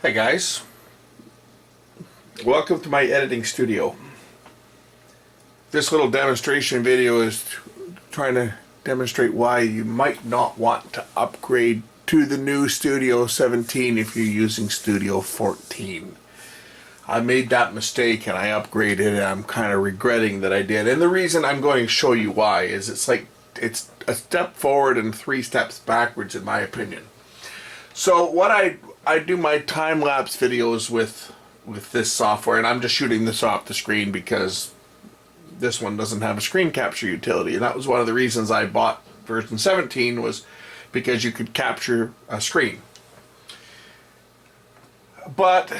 Hey guys, welcome to my editing studio. This little demonstration video is trying to demonstrate why you might not want to upgrade to the new Studio 17 if you're using Studio 14. I made that mistake and I upgraded and I'm kind of regretting that I did. And the reason I'm going to show you why is it's a step forward and 3 steps backwards in my opinion. So what I do my time-lapse videos with this software, and I'm just shooting this off the screen because this one doesn't have a screen capture utility, and that was one of the reasons I bought version 17 was because you could capture a screen. But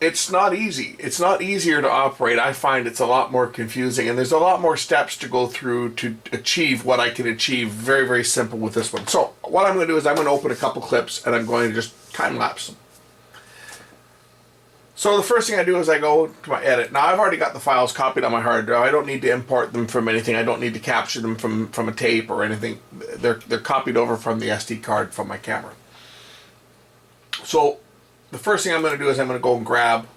it's not easy. It's not easier to operate. I find it's a lot more confusing, and there's a lot more steps to go through to achieve what I can achieve very, very simple with this one. So what I'm going to do is I'm going to open a couple clips and I'm going to just time-lapse them. So the first thing I do is I go to my edit. Now I've already got the files copied on my hard drive. I don't need to import them from anything. I don't need to capture them from a tape or anything. They're copied over from the SD card from my camera. So the first thing I'm going to do is I'm going to go and grab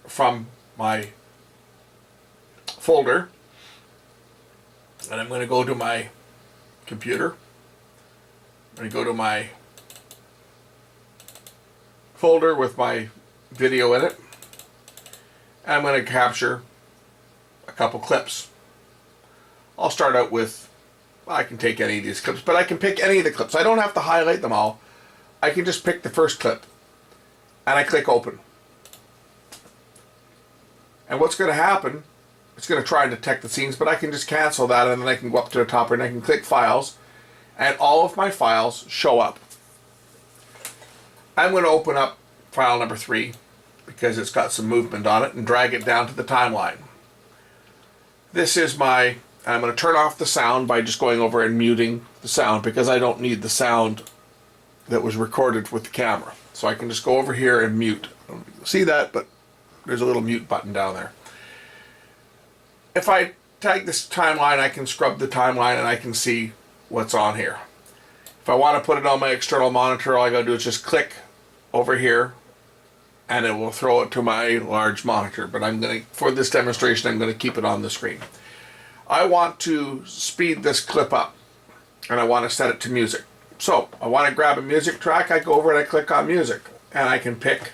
from my folder, and I'm going to go to my computer. I'm going to go to my folder with my video in it, and I'm going to capture a couple clips. I'll start out with, well, I can take any of these clips, but I can pick any of the clips. I don't have to highlight them all. I can just pick the first clip and I click open. And what's going to happen, it's going to try and detect the scenes, but I can just cancel that, and then I can go up to the top and I can click files, and all of my files show up. I'm going to open up file number 3 because it's got some movement on it and drag it down to the timeline. This is my, I'm going to turn off the sound by just going over and muting the sound because I don't need the sound that was recorded with the camera. So I can just go over here and mute. I don't know if you can see that, but there's a little mute button down there. If I tag this timeline, I can scrub the timeline and I can see what's on here. If I want to put it on my external monitor, all I gotta do is just click over here and it will throw it to my large monitor. But I'm gonna, for this demonstration, I'm gonna keep it on the screen. I want to speed this clip up and I want to set it to music. So I want to grab a music track, I go over and I click on music, and I can pick,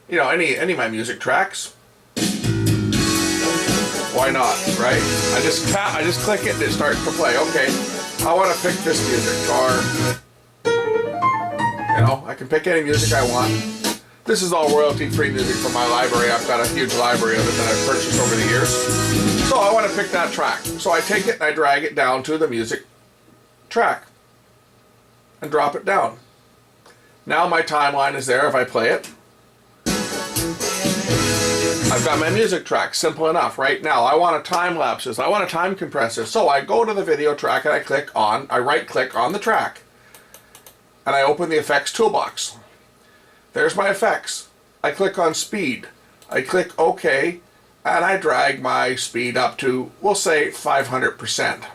you know, any of my music tracks. Why not, right? I just click it and it starts to play. Okay, I want to pick this music, or you know, I can pick any music I want. This is all royalty-free music from my library. I've got a huge library of it that I've purchased over the years. So I want to pick that track. So I take it and I drag it down to the music track and drop it down. Now my timeline is there. If I play it, I've got my music track. Simple enough. Right now I want to time lapse this. I want to time compress this. So I go to the video track and I right click on the track and I open the effects toolbox. There's my effects. I click on speed. I click OK and I drag my speed up to, we'll say, 500%.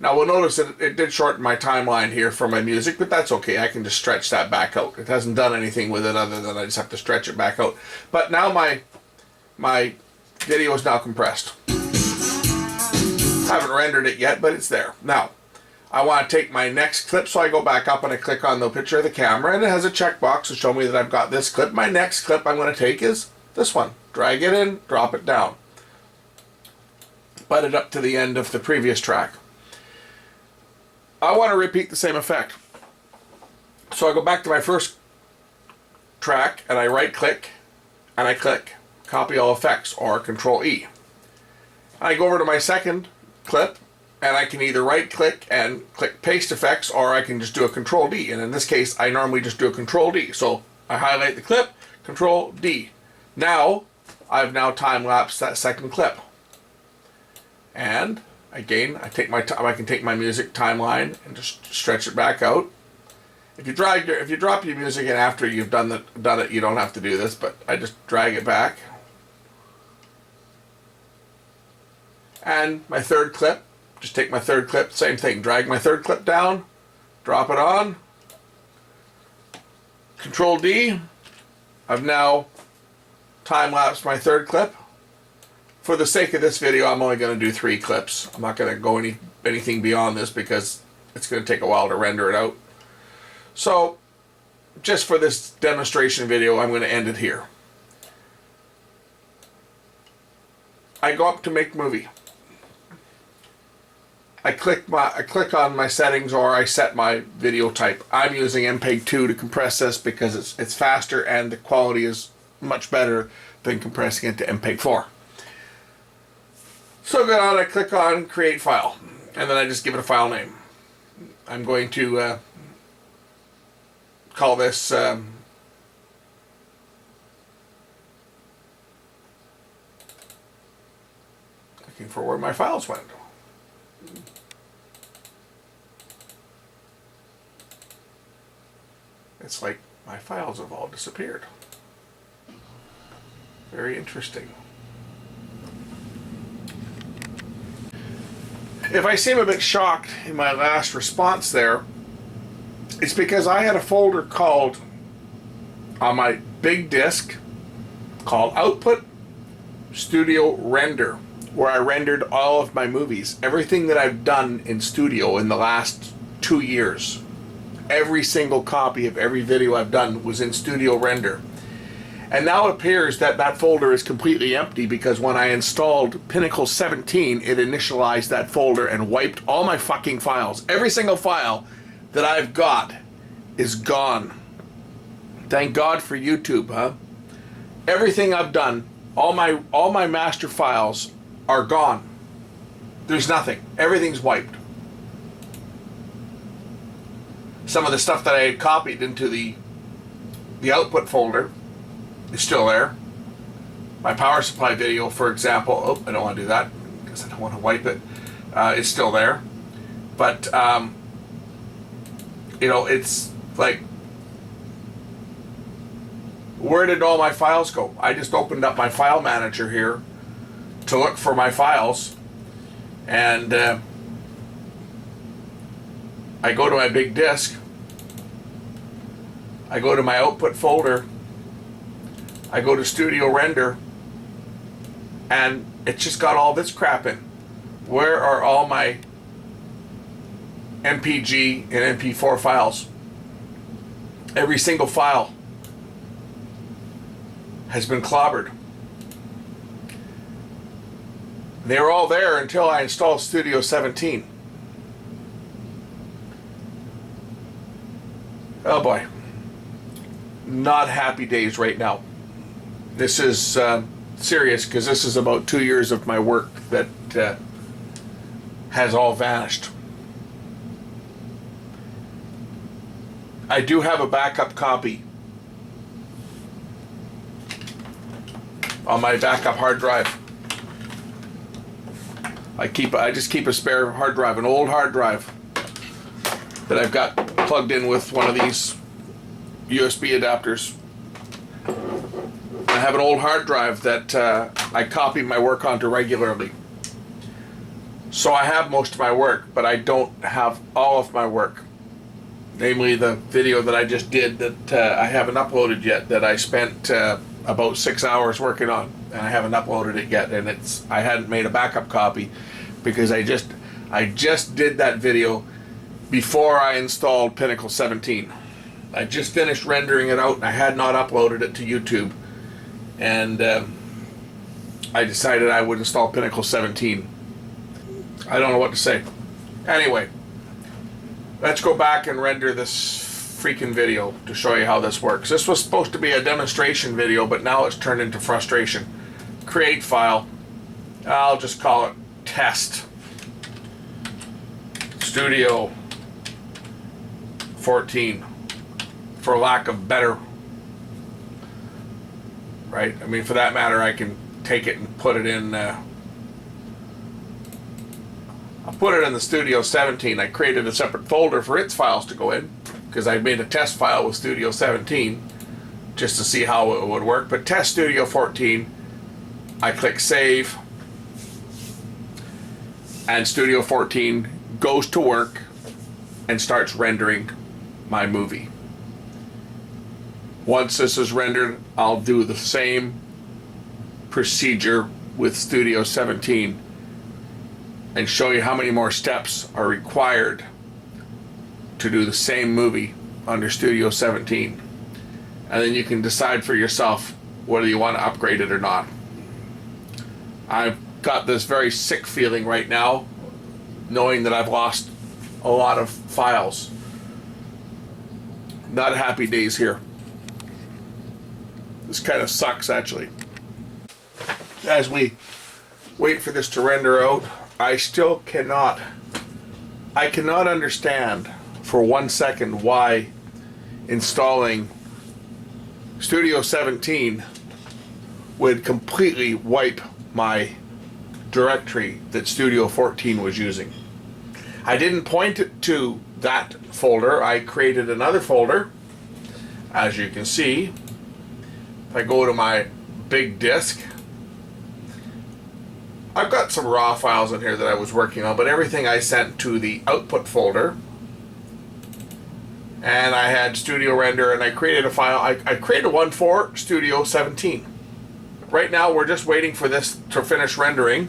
Now we'll notice that it did shorten my timeline here for my music, but that's okay. I can just stretch that back out. It hasn't done anything with it other than I just have to stretch it back out. But now my video is now compressed. Haven't rendered it yet, but it's there. Now, I want to take my next clip, so I go back up and I click on the picture of the camera, and it has a checkbox to show me that I've got this clip. My next clip I'm going to take is this one. Drag it in, drop it down. Butt it up to the end of the previous track. I want to repeat the same effect. So I go back to my first track and I right click and I click copy all effects, or Control E. I go over to my second clip and I can either right click and click paste effects, or I can just do a Control D. And in this case I normally just do a Control D. So I highlight the clip, Control D. Now I've now time lapsed that second clip. And again, I can take my music timeline and just stretch it back out. If you drop your music in after you've done it, you don't have to do this, but I just drag it back. And my third clip, Just take my third clip, same thing. Drag my third clip down, drop it on. Control D. I've now time-lapsed my third clip. For the sake of this video, I'm only going to do 3 clips. I'm not going to go anything beyond this because it's going to take a while to render it out. So, just for this demonstration video, I'm going to end it here. I go up to make movie. I click on my settings, or I set my video type. I'm using MPEG-2 to compress this because it's faster and the quality is much better than compressing it to MPEG-4. So go down, I click on create file, and then I just give it a file name. I'm going to call this looking for where my files went. It's like my files have all disappeared. Very interesting. If I seem a bit shocked in my last response there, it's because I had a folder called, on my big disk, called Output Studio Render, where I rendered all of my movies. Everything that I've done in studio in the last 2 years. Every single copy of every video I've done was in Studio Render. And now it appears that that folder is completely empty because when I installed Pinnacle 17, it initialized that folder and wiped all my fucking files. Every single file that I've got is gone. Thank God for YouTube, huh? Everything I've done, all my master files are gone. There's nothing. Everything's wiped. Some of the stuff that I had copied into the output folder is still there. My power supply video, for example, oh, I don't want to do that because I don't want to wipe it. It's still there. But, you know, it's like, where did all my files go? I just opened up my file manager here to look for my files, and I go to my big disk, I go to my output folder, I go to Studio Render, and it just got all this crap in. Where are all my MPG and MP4 files? Every single file has been clobbered. They were all there until I installed Studio 17. Oh boy. Not happy days right now. This is serious because this is about 2 years of my work that has all vanished. I do have a backup copy on my backup hard drive. I just keep a spare hard drive, an old hard drive that I've got plugged in with one of these USB adapters. I have an old hard drive that I copy my work onto regularly. So I have most of my work, but I don't have all of my work. Namely the video that I just did that I haven't uploaded yet, that I spent about 6 hours working on, and I haven't uploaded it yet, and I hadn't made a backup copy because I just did that video before I installed Pinnacle 17. I just finished rendering it out and I had not uploaded it to YouTube, and I decided I would install Pinnacle 17. I don't know what to say. Anyway, let's go back and render this freaking video to show you how this works. This was supposed to be a demonstration video, but now it's turned into frustration. Create file. I'll just call it test. Studio 14, for lack of better. Right? I mean, for that matter, I can take it and put it in. I'll put it in the Studio 17. I created a separate folder for its files to go in because I made a test file with Studio 17 just to see how it would work. But test Studio 14, I click save. and Studio 14 goes to work and starts rendering my movie. Once this is rendered, I'll do the same procedure with Studio 17 and show you how many more steps are required to do the same movie under Studio 17. And then you can decide for yourself whether you want to upgrade it or not. I've got this very sick feeling right now, knowing that I've lost a lot of files. Not happy days here. This kind of sucks, actually. As we wait for this to render out, I cannot understand for 1 second why installing Studio 17 would completely wipe my directory that Studio 14 was using. I didn't point it to that folder. I created another folder. As you can see, if I go to my big disk, I've got some raw files in here that I was working on, but everything I sent to the output folder. And I had Studio Render, and I created a file. I created one for Studio 17. Right now we're just waiting for this to finish rendering,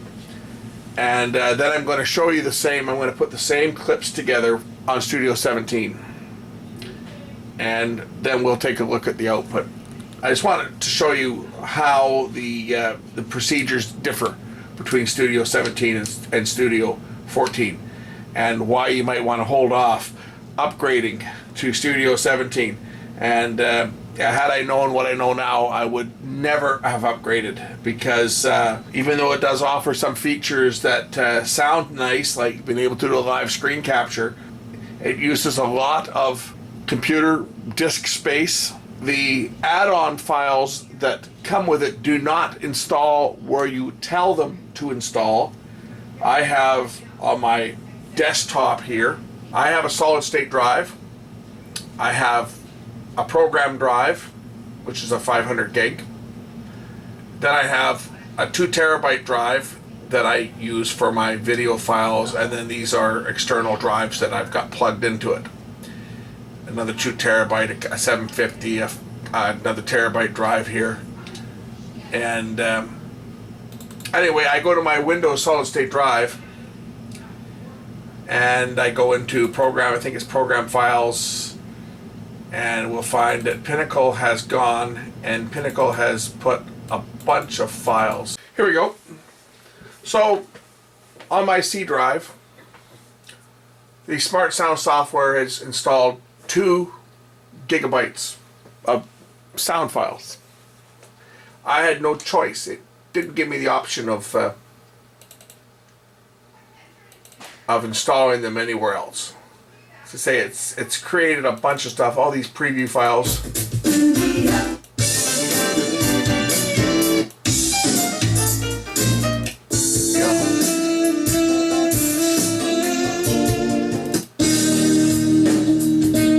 and then I'm going to show you the same. I'm going to put the same clips together on Studio 17, and then we'll take a look at the output. I just wanted to show you how the procedures differ between Studio 17 and Studio 14, and why you might want to hold off upgrading to Studio 17. And had I known what I know now, I would never have upgraded, because even though it does offer some features that sound nice, like being able to do a live screen capture, it uses a lot of computer disk space. The add-on files that come with it do not install where you tell them to install. I have on my desktop here, I have a solid state drive. I have a program drive, which is a 500 gig. Then I have a 2 terabyte drive that I use for my video files, and then these are external drives that I've got plugged into it. Another 2 terabyte, a 750, another terabyte drive here. And anyway, I go to my Windows solid state drive, and I go into program, I think it's program files, and we'll find that Pinnacle has gone, and Pinnacle has put a bunch of files. Here we go. So on my C drive, the Smart Sound software has installed 2 gigabytes of sound files. I had no choice. It didn't give me the option of installing them anywhere else. To say it's created a bunch of stuff, all these preview files. Yeah.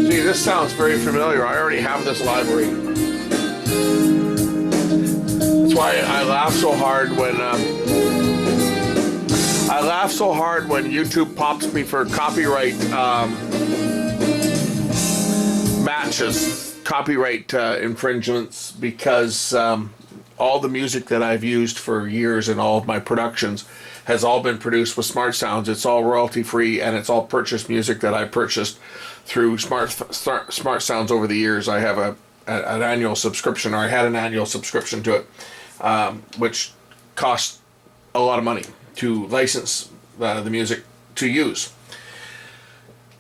See, this sounds very familiar. I already have this library. That's why I laugh so hard when YouTube pops me for copyright matches, copyright infringements, because all the music that I've used for years in all of my productions has all been produced with Smart Sounds. It's all royalty free, and it's all purchased music that I purchased through Smart Sounds over the years. I have an annual subscription, or I had an annual subscription to it, which cost a lot of money to license the music to use.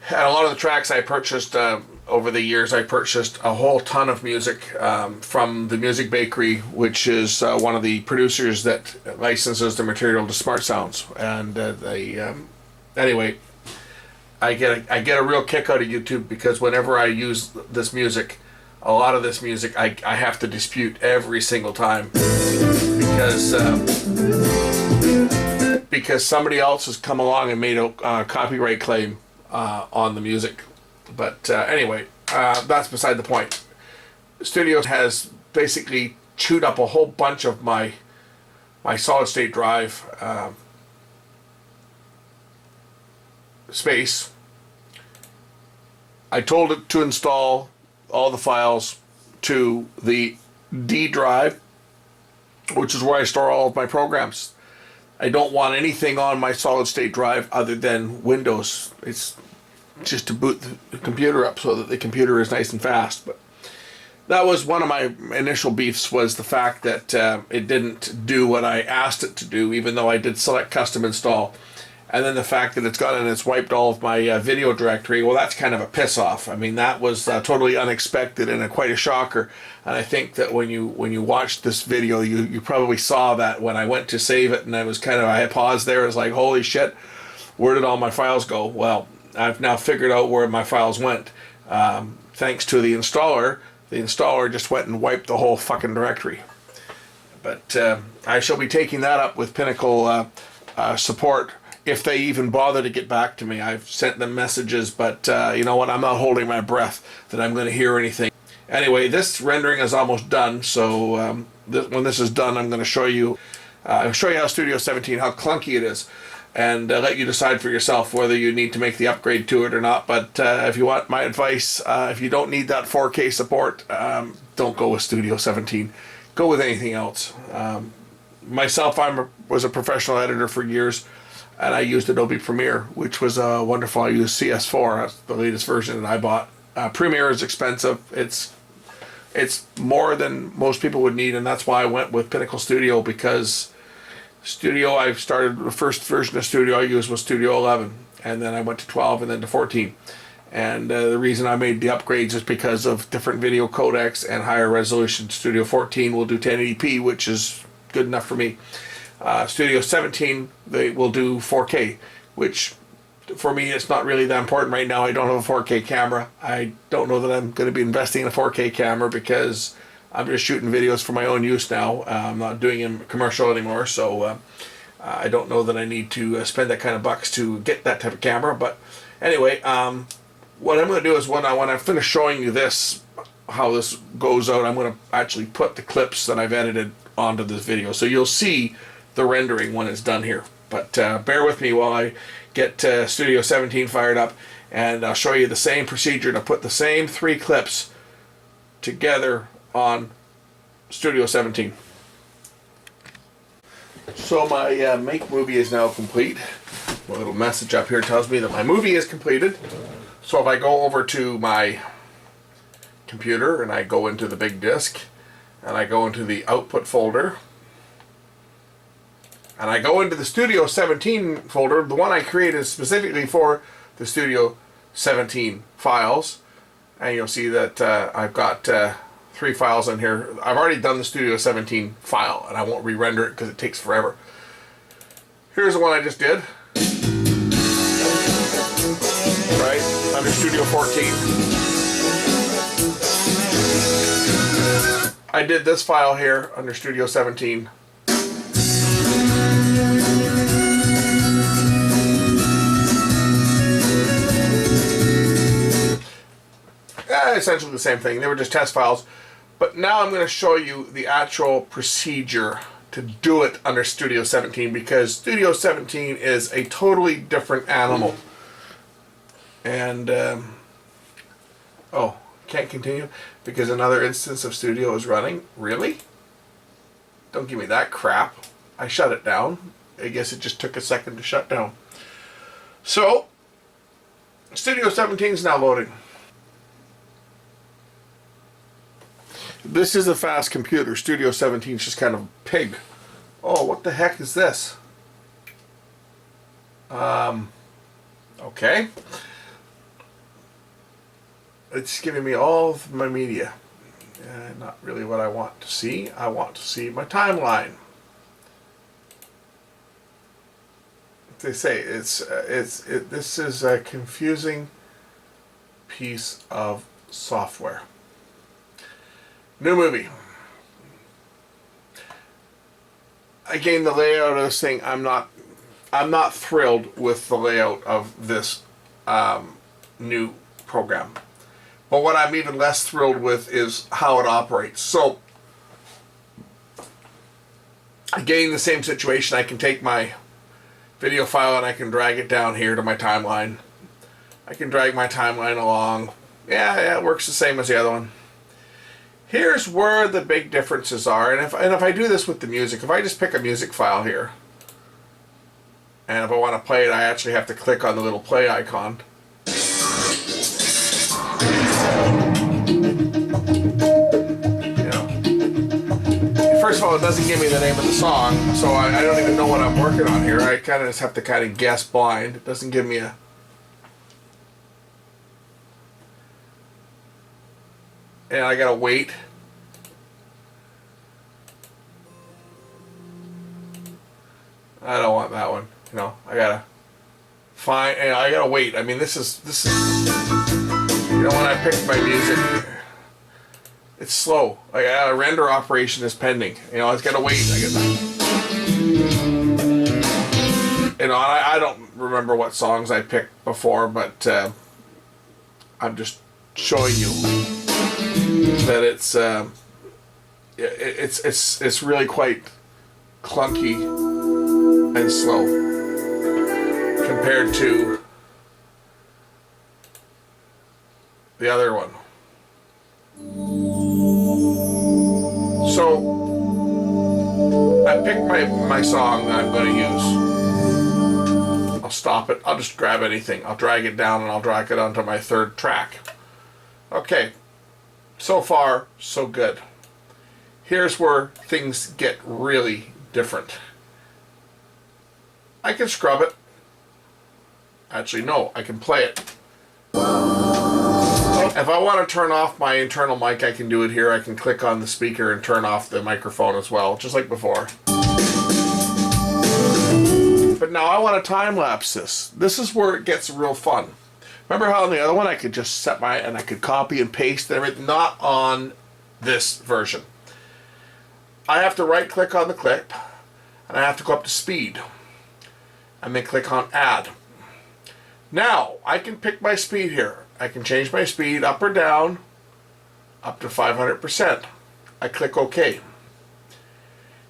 And a lot of the tracks I purchased over the years, I purchased a whole ton of music from the Music Bakery, which is one of the producers that licenses the material to Smart Sounds. And anyway, I get a real kick out of YouTube, because whenever I use this music, a lot of this music I have to dispute every single time, because somebody else has come along and made a copyright claim on the music. But anyway, that's beside the point. Studio has basically chewed up a whole bunch of my solid state drive, space. I told it to install all the files to the D drive, which is where I store all of my programs. I don't want anything on my solid state drive other than Windows. It's just to boot the computer up so that the computer is nice and fast. But that was one of my initial beefs, was the fact that it didn't do what I asked it to do, even though I did select custom install. And then the fact that it's gone and it's wiped all of my video directory, well, that's kind of a piss off. I mean, that was totally unexpected and quite a shocker. And I think that when you watched this video, you probably saw that when I went to save it, and I paused there. It was like, holy shit, where did all my files go? Well, I've now figured out where my files went. Thanks to the installer. The installer just went and wiped the whole fucking directory. But I shall be taking that up with Pinnacle support, if they even bother to get back to me. I've sent them messages, but you know what? I'm not holding my breath that I'm going to hear anything. Anyway, this rendering is almost done, so when this is done, I'm going to show you how Studio 17, how clunky it is, and let you decide for yourself whether you need to make the upgrade to it or not. But if you want my advice, if you don't need that 4K support, don't go with Studio 17. Go with anything else. Myself, was a professional editor for years, and I used Adobe Premiere, which was wonderful. I used CS4, that's the latest version that I bought. Premiere is expensive. It's more than most people would need, and that's why I went with Pinnacle Studio, because Studio, the first version of Studio I used was Studio 11, and then I went to 12 and then to 14. And the reason I made the upgrades is because of different video codecs and higher resolution. Studio 14 will do 1080p, which is good enough for me. Studio 17, they will do 4K, which for me it's not really that important right now. I don't have a 4K camera. I don't know that I'm going to be investing in a 4K camera, because I'm just shooting videos for my own use now. I'm not doing them commercial anymore, so I don't know that I need to spend that kind of bucks to get that type of camera. But anyway, what I'm going to do is when I finish showing you this, how this goes out, I'm going to actually put the clips that I've edited onto this video, so you'll see the rendering when it's done here. But bear with me while I get Studio 17 fired up, and I'll show you the same procedure to put the same 3 clips together on Studio 17. So my make movie is now complete. My little message up here tells me that my movie is completed. So if I go over to my computer and I go into the big disk, and I go into the output folder, and I go into the Studio 17 folder, the one I created specifically for the Studio 17 files, and you'll see that I've got 3 files in here. I've already done the Studio 17 file, and I won't re-render it because it takes forever. Here's the one I just did. Right, under Studio 14. I did this file here under Studio 17. Essentially the same thing. They were just test files. But now I'm going to show you the actual procedure to do it under Studio 17, because Studio 17 is a totally different animal. And, oh, can't continue because another instance of Studio is running. Really? Don't give me that crap. I shut it down. I guess it just took a second to shut down. So, Studio 17 is now loading. This is a fast computer. Studio 17 is just kind of a pig. Oh, what the heck is this? Okay. It's giving me all of my media. Not really what I want to see. I want to see my timeline. They say this is a confusing piece of software. New movie. Again, the layout of this thing, I'm not thrilled with the layout of this new program. But what I'm even less thrilled with is how it operates. So, again, the same situation. I can take my video file and I can drag it down here to my timeline. I can drag my timeline along. Yeah, it works the same as the other one. Here's where the big differences are, and if I do this with the music, if I just pick a music file here, and if I want to play it, I actually have to click on the little play icon. First of all, it doesn't give me the name of the song, so I don't even know what I'm working on here. I kind of just have to kind of guess blind. It doesn't give me a... And I gotta wait. I don't want that one. You know, I gotta find, and I gotta wait. I mean, this is, you know, when I pick my music, it's slow. Like, a render operation is pending. You know, I gotta wait. You know, I don't remember what songs I picked before, but I'm just showing you that it's really quite clunky and slow compared to the other one. So I picked my song that I'm going to use. I'll stop it. I'll just grab anything. I'll drag it down and I'll drag it onto my third track. Okay. So far, so good. Here's where things get really different. I can scrub it. Actually, no, I can play it. If I want to turn off my internal mic, I can do it here. I can click on the speaker and turn off the microphone as well, just like before. But now I want to time-lapse this. This is where it gets real fun. Remember how on the other one I could just set and I could copy and paste and everything? Not on this version. I have to right click on the clip and I have to go up to speed and then click on add. Now I can pick my speed here. I can change my speed up or down up to 500%. I click OK.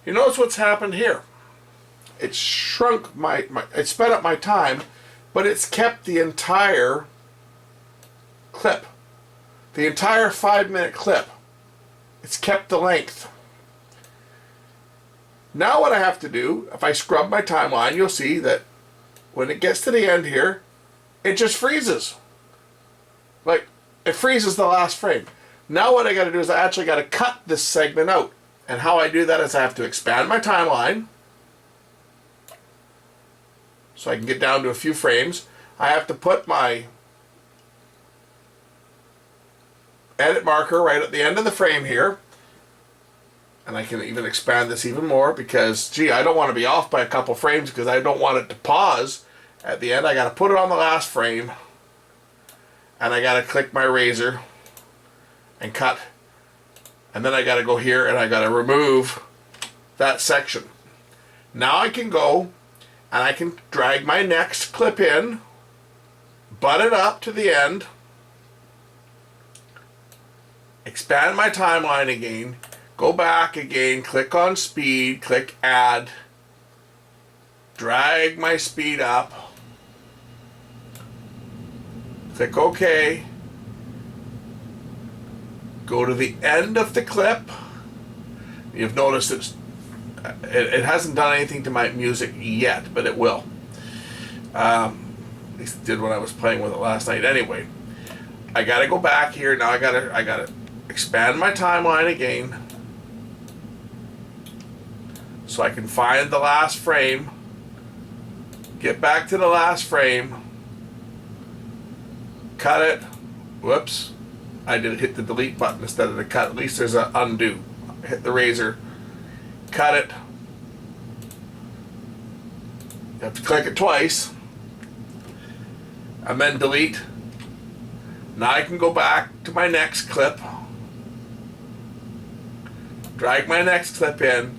You notice what's happened here. It shrunk it sped up my time, but it's kept the entire clip. The entire 5-minute clip. It's kept the length. Now what I have to do, if I scrub my timeline, you'll see that when it gets to the end here, it just freezes. Like, it freezes the last frame. Now what I got to do is I actually got to cut this segment out. And how I do that is I have to expand my timeline so I can get down to a few frames. I have to put my edit marker right at the end of the frame here. And I can even expand this even more because, gee, I don't want to be off by a couple frames because I don't want it to pause. At the end, I got to put it on the last frame. And I got to click my razor and cut. And then I got to go here and I got to remove that section. Now I can go and I can drag my next clip in, butt it up to the end, expand my timeline again, go back again, click on speed, click add, drag my speed up, click OK, go to the end of the clip. You've noticed it hasn't done anything to my music yet, but it will. At least it did when I was playing with it last night. Anyway, I gotta go back here. Now I gotta expand my timeline again so I can find the last frame, get back to the last frame, cut it. Whoops, I did hit the delete button instead of the cut. At least there's an undo. Hit the razor, cut it. You have to click it twice and then delete. Now I can go back to my next clip, drag my next clip in,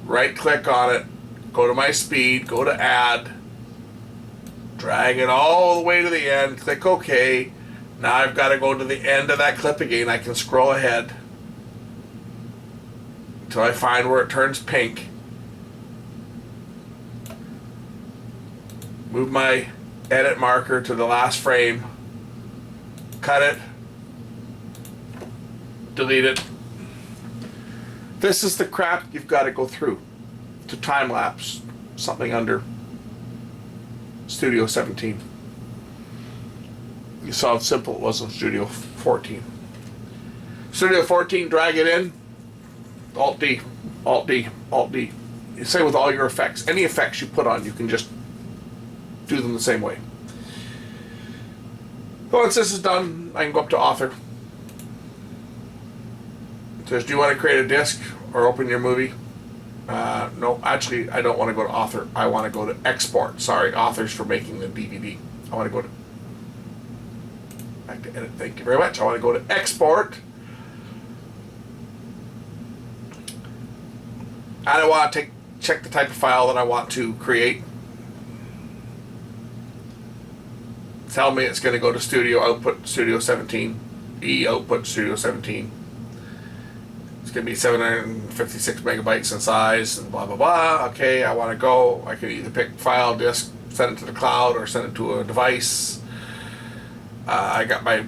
right click on it, go to my speed, go to add, drag it all the way to the end, click OK. Now I've got to go to the end of that clip again. I can scroll ahead until I find where it turns pink. move my edit marker to the last frame, cut it, delete it. This is the crap you've got to go through to time-lapse something under Studio 17. You saw how simple it was in Studio 14. Studio 14, drag it in, Alt-D, Alt-D, Alt-D. Same with all your effects. Any effects you put on, you can just do them the same way. Once this is done, I can go up to Author. It says, do you want to create a disc or open your movie? No, actually, I don't want to go to Author. I want to go to Export. Sorry, Author's for making the DVD. I want to go to... Back to Edit. Thank you very much. I want to go to Export. And I want to check the type of file that I want to create. Tell me it's going to go to Studio Output Studio 17. E Output Studio 17. It's going to be 756 megabytes in size and blah blah blah. Okay, I want to go. I can either pick file, disk, send it to the cloud, or send it to a device. I got my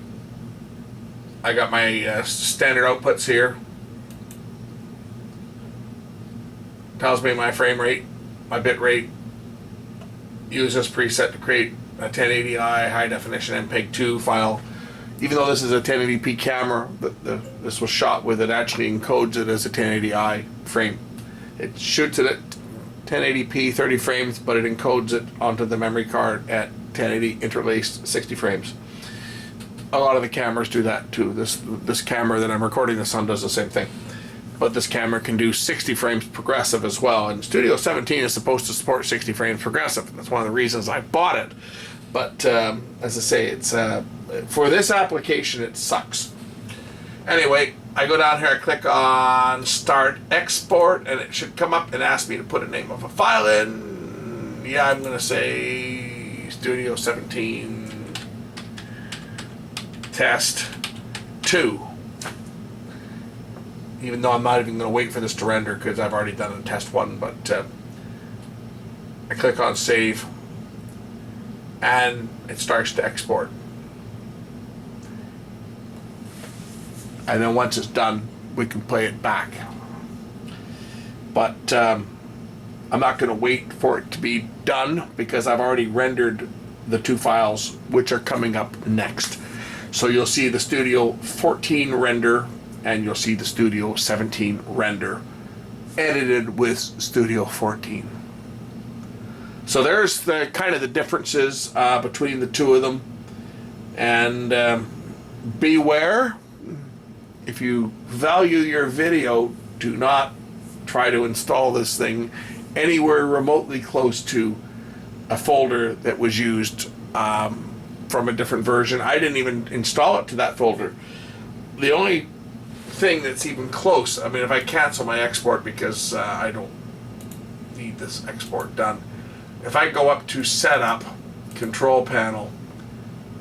standard outputs here. Tells me my frame rate, my bit rate. Use this preset to create a 1080i high definition MPEG-2 file. Even though this is a 1080p camera, this was shot with it actually encodes it as a 1080i frame. It shoots it at 1080p 30 frames, but it encodes it onto the memory card at 1080 interlaced 60 frames. A lot of the cameras do that too. This camera that I'm recording this on does the same thing. But this camera can do 60 frames progressive as well. And Studio 17 is supposed to support 60 frames progressive. And that's one of the reasons I bought it. But as I say, it's for this application, it sucks. Anyway, I go down here, I click on Start Export, and it should come up and ask me to put a name of a file in. Yeah, I'm going to say Studio 17 Test 2. Even though I'm not even going to wait for this to render because I've already done a test 1, but I click on Save and it starts to export. And then once it's done, we can play it back. But I'm not going to wait for it to be done because I've already rendered the two files which are coming up next. So you'll see the Studio 14 render and you'll see the Studio 17 render edited with Studio 14. So there's the kind of the differences between the two of them. And beware, if you value your video, do not try to install this thing anywhere remotely close to a folder that was used from a different version. I didn't even install it to that folder. The only thing that's even close, I mean, if I cancel my export because I don't need this export done, if I go up to Setup, Control Panel,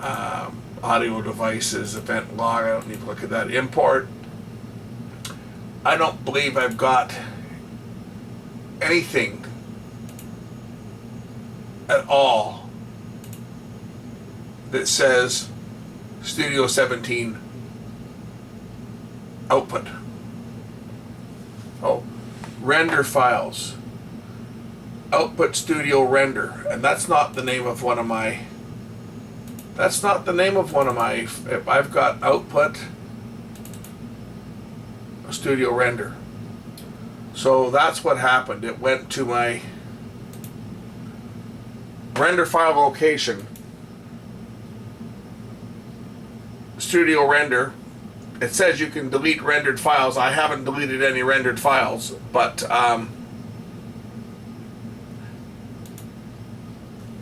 Audio Devices, Event Log, I don't need to look at that, Import, I don't believe I've got anything at all that says Studio 17 output. Oh, render files, output Studio render, and that's not the name of one of my, I've got output Studio render. So that's what happened. It went to my render file location, Studio render. It says you can delete rendered files. I haven't deleted any rendered files, but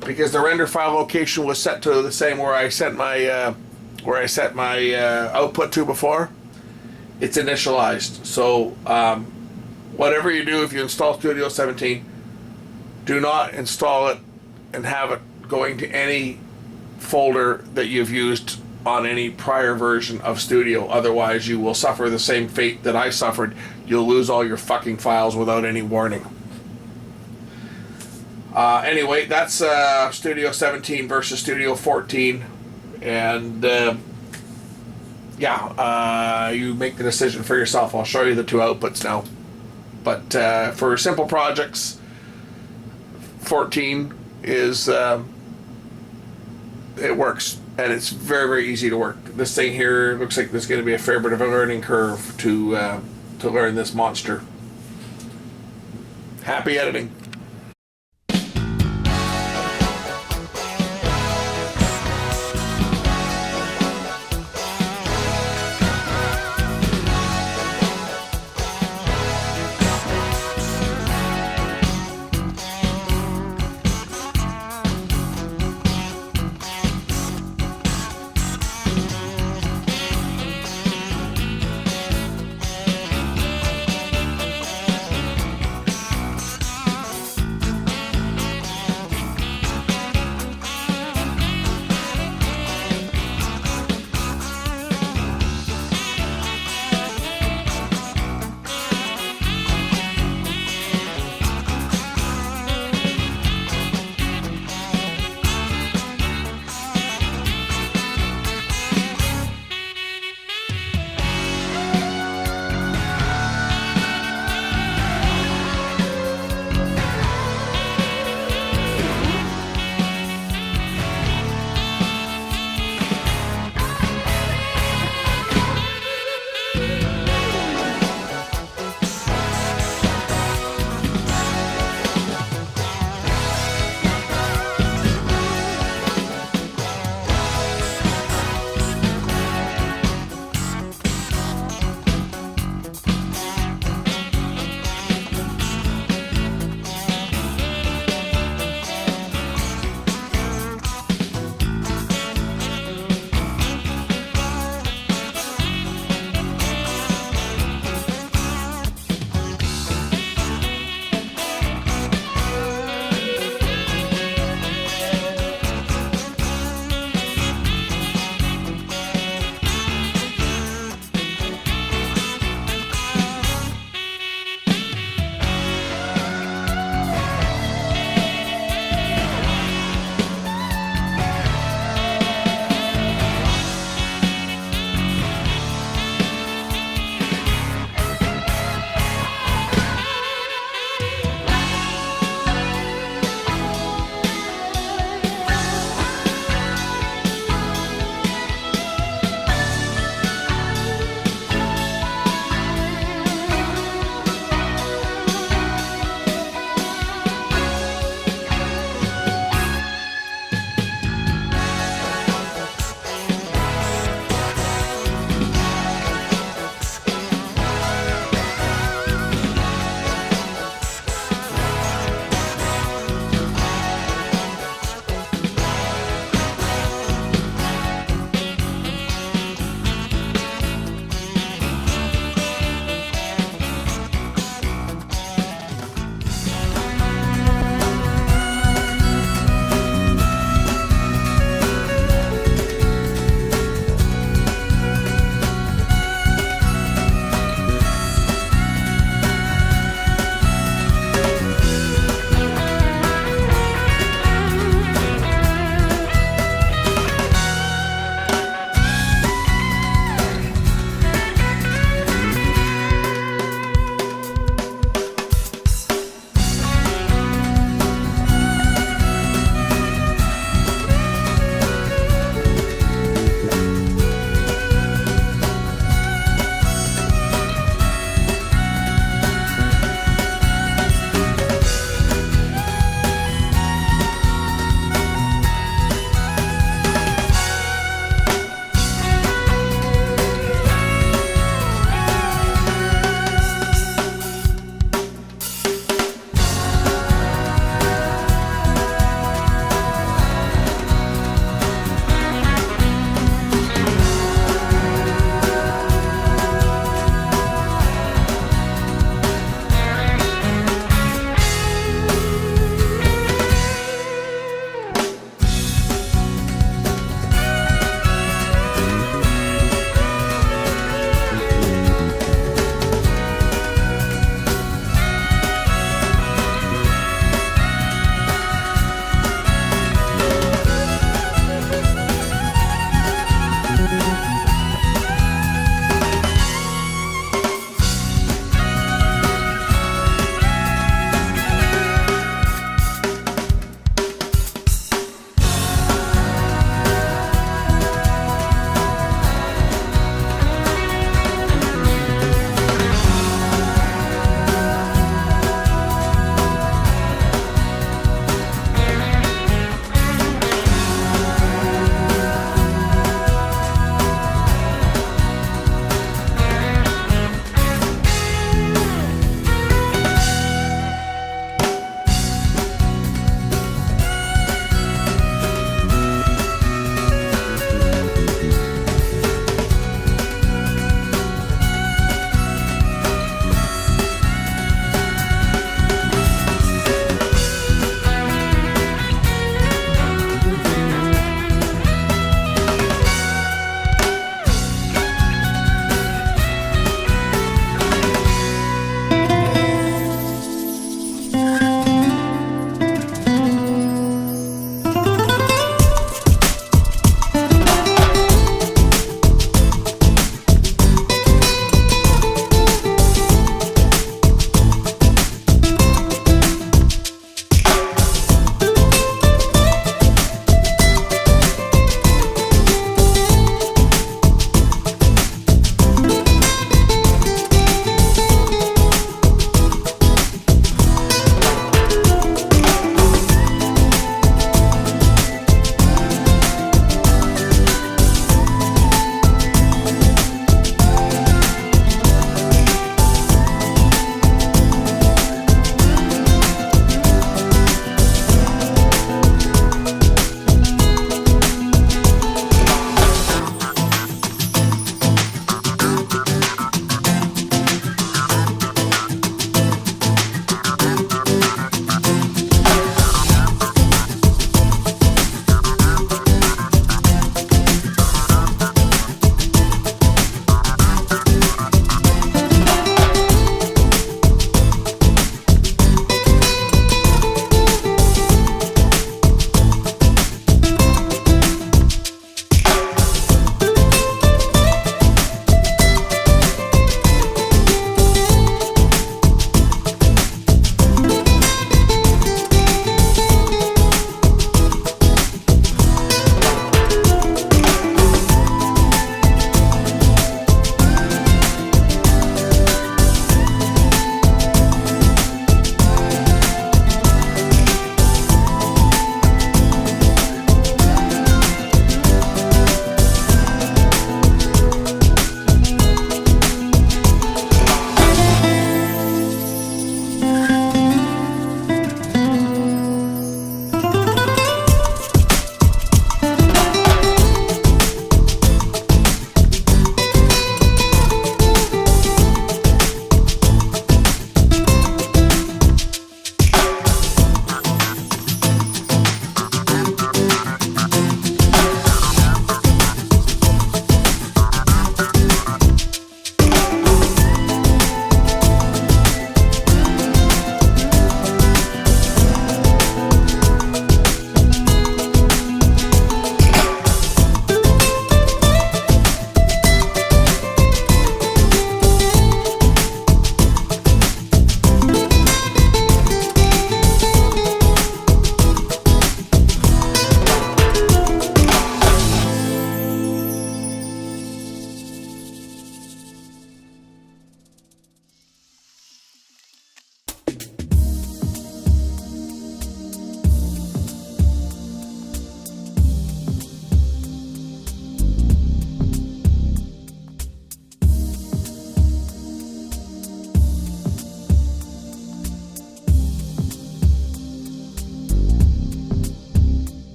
because the render file location was set to the same where I set my output to before, it's initialized. So whatever you do, if you install Studio 17, do not install it and have it going to any folder that you've used on any prior version of Studio. Otherwise you will suffer the same fate that I suffered. You'll lose all your fucking files without any warning. Anyway, that's Studio 17 versus Studio 14. And you make the decision for yourself. I'll show you the two outputs now. But for simple projects, 14 is it works, and it's very, very easy to work. This thing here looks like there's going to be a fair bit of a learning curve to learn this monster. Happy editing.